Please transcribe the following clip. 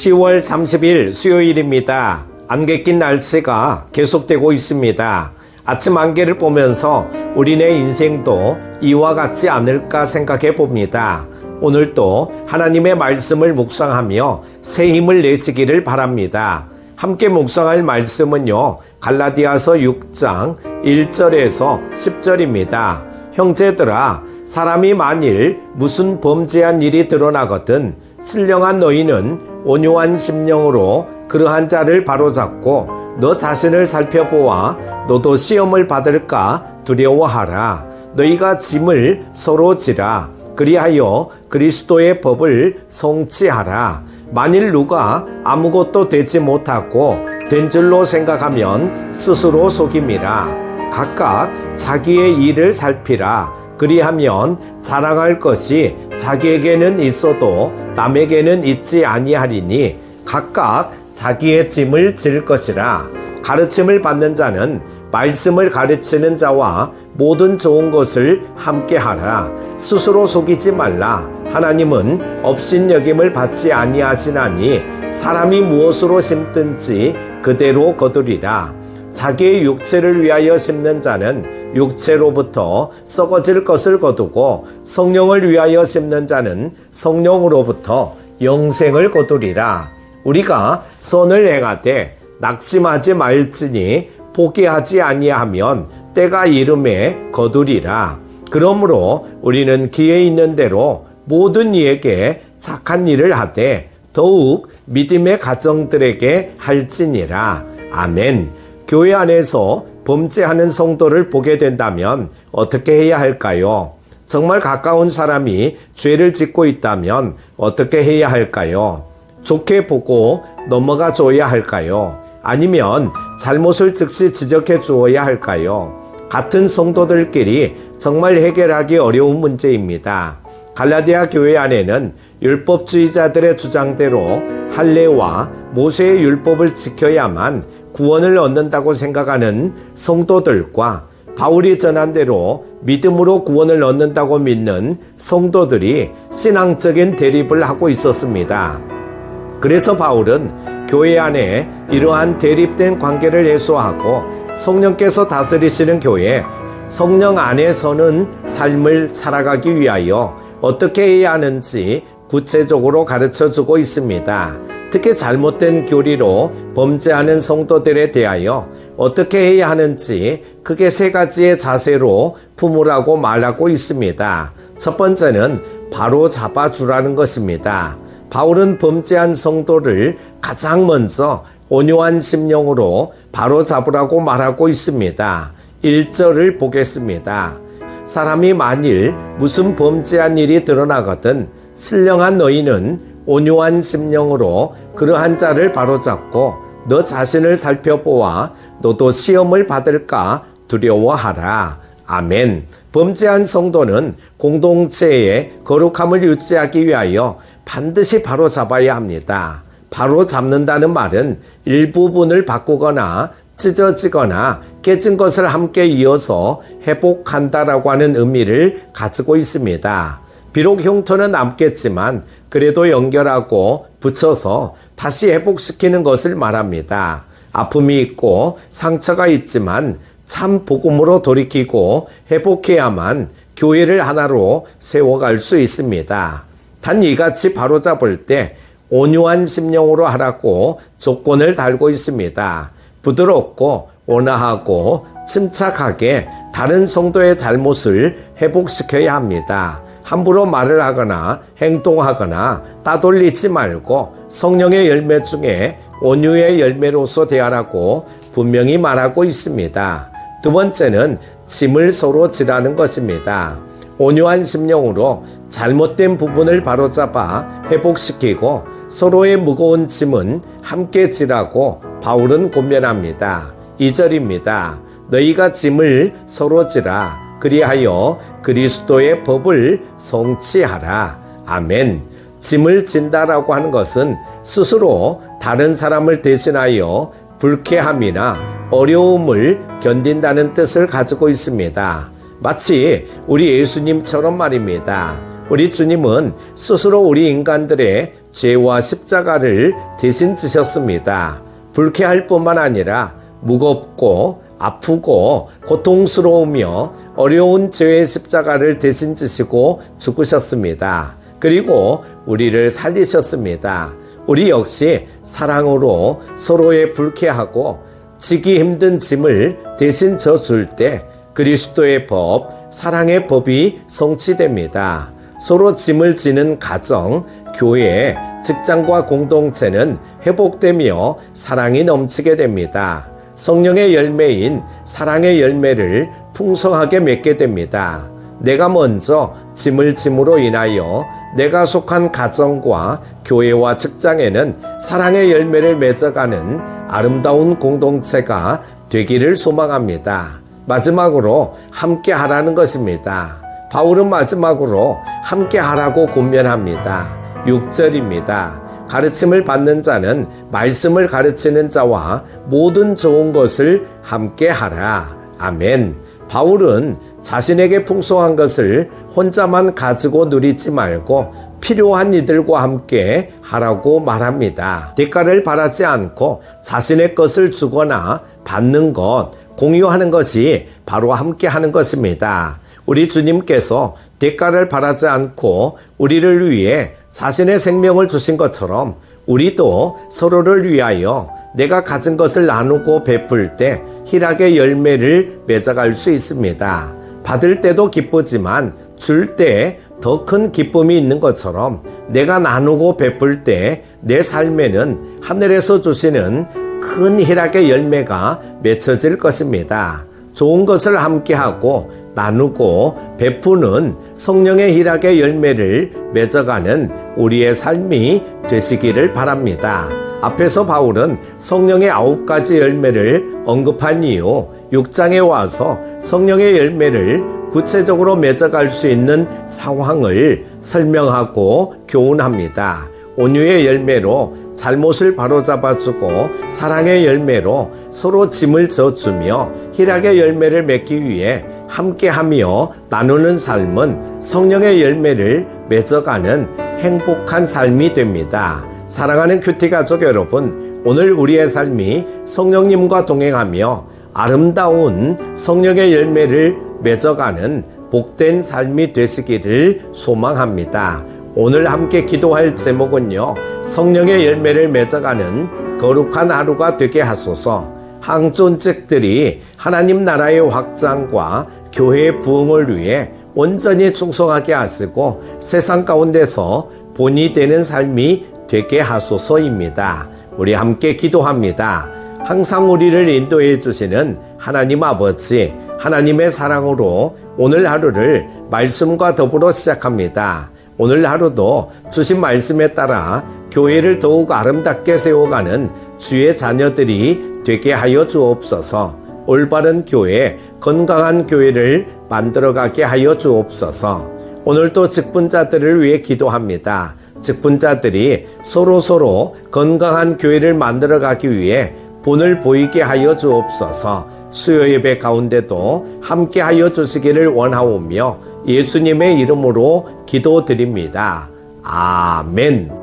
10월 30일 수요일입니다. 안개 낀 날씨가 계속되고 있습니다. 아침 안개를 보면서 우리네 인생도 이와 같지 않을까 생각해 봅니다. 오늘도 하나님의 말씀을 묵상하며 새 힘을 내시기를 바랍니다. 함께 묵상할 말씀은요, 갈라디아서 6장 1절에서 10절입니다. 형제들아, 사람이 만일 무슨 범죄한 일이 드러나거든 신령한 너희는 온유한 심령으로 그러한 자를 바로잡고 너 자신을 살펴보아 너도 시험을 받을까 두려워하라. 너희가 짐을 서로 지라. 그리하여 그리스도의 법을 성취하라. 만일 누가 아무것도 되지 못하고 된 줄로 생각하면 스스로 속임이라. 각각 자기의 일을 살피라. 그리하면 자랑할 것이 자기에게는 있어도 남에게는 있지 아니하리니 각각 자기의 짐을 질 것이라. 가르침을 받는 자는 말씀을 가르치는 자와 모든 좋은 것을 함께하라. 스스로 속이지 말라. 하나님은 업신여김을 받지 아니하시나니 사람이 무엇으로 심든지 그대로 거두리라. 자기의 육체를 위하여 심는 자는 육체로부터 썩어질 것을 거두고 성령을 위하여 심는 자는 성령으로부터 영생을 거두리라. 우리가 선을 행하되 낙심하지 말지니 포기하지 아니하면 때가 이름에 거두리라. 그러므로 우리는 기회 있는 대로 모든 이에게 착한 일을 하되 더욱 믿음의 가정들에게 할지니라. 아멘. 교회 안에서 범죄하는 성도를 보게 된다면 어떻게 해야 할까요? 정말 가까운 사람이 죄를 짓고 있다면 어떻게 해야 할까요? 좋게 보고 넘어가 줘야 할까요? 아니면 잘못을 즉시 지적해 주어야 할까요? 같은 성도들끼리 정말 해결하기 어려운 문제입니다. 갈라디아 교회 안에는 율법주의자들의 주장대로 할례와 모세의 율법을 지켜야만 구원을 얻는다고 생각하는 성도들과 바울이 전한 대로 믿음으로 구원을 얻는다고 믿는 성도들이 신앙적인 대립을 하고 있었습니다. 그래서 바울은 교회 안에 이러한 대립된 관계를 해소하고 성령께서 다스리시는 교회, 성령 안에서는 삶을 살아가기 위하여 어떻게 해야 하는지 구체적으로 가르쳐주고 있습니다. 특히 잘못된 교리로 범죄하는 성도들에 대하여 어떻게 해야 하는지 크게 세 가지의 자세로 품으라고 말하고 있습니다. 첫 번째는 바로 잡아주라는 것입니다. 바울은 범죄한 성도를 가장 먼저 온유한 심령으로 바로 잡으라고 말하고 있습니다. 1절을 보겠습니다. 사람이 만일 무슨 범죄한 일이 드러나거든 신령한 너희는 온유한 심령으로 그러한 자를 바로잡고 너 자신을 살펴보아 너도 시험을 받을까 두려워하라. 아멘. 범죄한 성도는 공동체의 거룩함을 유지하기 위하여 반드시 바로잡아야 합니다. 바로잡는다는 말은 일부분을 바꾸거나 찢어지거나 깨진 것을 함께 이어서 회복한다라고 하는 의미를 가지고 있습니다. 비록 흉터는 남겠지만 그래도 연결하고 붙여서 다시 회복시키는 것을 말합니다. 아픔이 있고 상처가 있지만 참 복음으로 돌이키고 회복해야만 교회를 하나로 세워갈 수 있습니다. 단 이같이 바로잡을 때 온유한 심령으로 하라고 조건을 달고 있습니다. 부드럽고 온화하고 침착하게 다른 성도의 잘못을 회복시켜야 합니다. 함부로 말을 하거나 행동하거나 따돌리지 말고 성령의 열매 중에 온유의 열매로서 대하라고 분명히 말하고 있습니다. 두 번째는 짐을 서로 지라는 것입니다. 온유한 심령으로 잘못된 부분을 바로잡아 회복시키고 서로의 무거운 짐은 함께 지라고 바울은 권면합니다. 2절입니다. 너희가 짐을 서로 지라. 그리하여 그리스도의 법을 성취하라. 아멘. 짐을 진다라고 하는 것은 스스로 다른 사람을 대신하여 불쾌함이나 어려움을 견딘다는 뜻을 가지고 있습니다. 마치 우리 예수님처럼 말입니다. 우리 주님은 스스로 우리 인간들의 죄와 십자가를 대신 지셨습니다. 불쾌할 뿐만 아니라 무겁고 아프고 고통스러우며 어려운 죄의 십자가를 대신 지시고 죽으셨습니다. 그리고 우리를 살리셨습니다. 우리 역시 사랑으로 서로의 불쾌하고 지기 힘든 짐을 대신 져줄 때 그리스도의 법, 사랑의 법이 성취됩니다. 서로 짐을 지는 가정, 교회, 직장과 공동체는 회복되며 사랑이 넘치게 됩니다. 성령의 열매인 사랑의 열매를 풍성하게 맺게 됩니다. 내가 먼저 짐을 짐으로 인하여 내가 속한 가정과 교회와 직장에는 사랑의 열매를 맺어가는 아름다운 공동체가 되기를 소망합니다. 마지막으로 함께 하라는 것입니다. 바울은 마지막으로 함께 하라고 권면합니다. 6절입니다. 가르침을 받는 자는 말씀을 가르치는 자와 모든 좋은 것을 함께 하라. 아멘. 바울은 자신에게 풍성한 것을 혼자만 가지고 누리지 말고 필요한 이들과 함께 하라고 말합니다. 대가를 바라지 않고 자신의 것을 주거나 받는 것, 공유하는 것이 바로 함께 하는 것입니다. 우리 주님께서 대가를 바라지 않고 우리를 위해 자신의 생명을 주신 것처럼 우리도 서로를 위하여 내가 가진 것을 나누고 베풀 때 희락의 열매를 맺어갈 수 있습니다. 받을 때도 기쁘지만 줄 때 더 큰 기쁨이 있는 것처럼 내가 나누고 베풀 때 내 삶에는 하늘에서 주시는 큰 희락의 열매가 맺혀질 것입니다. 좋은 것을 함께하고 나누고 베푸는 성령의 희락의 열매를 맺어가는 우리의 삶이 되시기를 바랍니다. 앞에서 바울은 성령의 9가지 열매를 언급한 이후 6장에 와서 성령의 열매를 구체적으로 맺어갈 수 있는 상황을 설명하고 교훈합니다. 온유의 열매로 잘못을 바로잡아주고 사랑의 열매로 서로 짐을 져주며 희락의 열매를 맺기 위해 함께하며 나누는 삶은 성령의 열매를 맺어가는 행복한 삶이 됩니다. 사랑하는 큐티 가족 여러분, 오늘 우리의 삶이 성령님과 동행하며 아름다운 성령의 열매를 맺어가는 복된 삶이 되시기를 소망합니다. 오늘 함께 기도할 제목은요, 성령의 열매를 맺어가는 거룩한 하루가 되게 하소서. 항존직들이 하나님 나라의 확장과 교회의 부흥을 위해 온전히 충성하게 하시고 세상 가운데서 본이 되는 삶이 되게 하소서입니다. 우리 함께 기도합니다. 항상 우리를 인도해 주시는 하나님 아버지, 하나님의 사랑으로 오늘 하루를 말씀과 더불어 시작합니다. 오늘 하루도 주신 말씀에 따라 교회를 더욱 아름답게 세워가는 주의 자녀들이 되게 하여 주옵소서. 올바른 교회, 건강한 교회를 만들어가게 하여 주옵소서. 오늘도 직분자들을 위해 기도합니다. 직분자들이 서로 건강한 교회를 만들어가기 위해 본을 보이게 하여 주옵소서. 수요 예배 가운데도 함께 하여 주시기를 원하오며 예수님의 이름으로 기도드립니다. 아멘.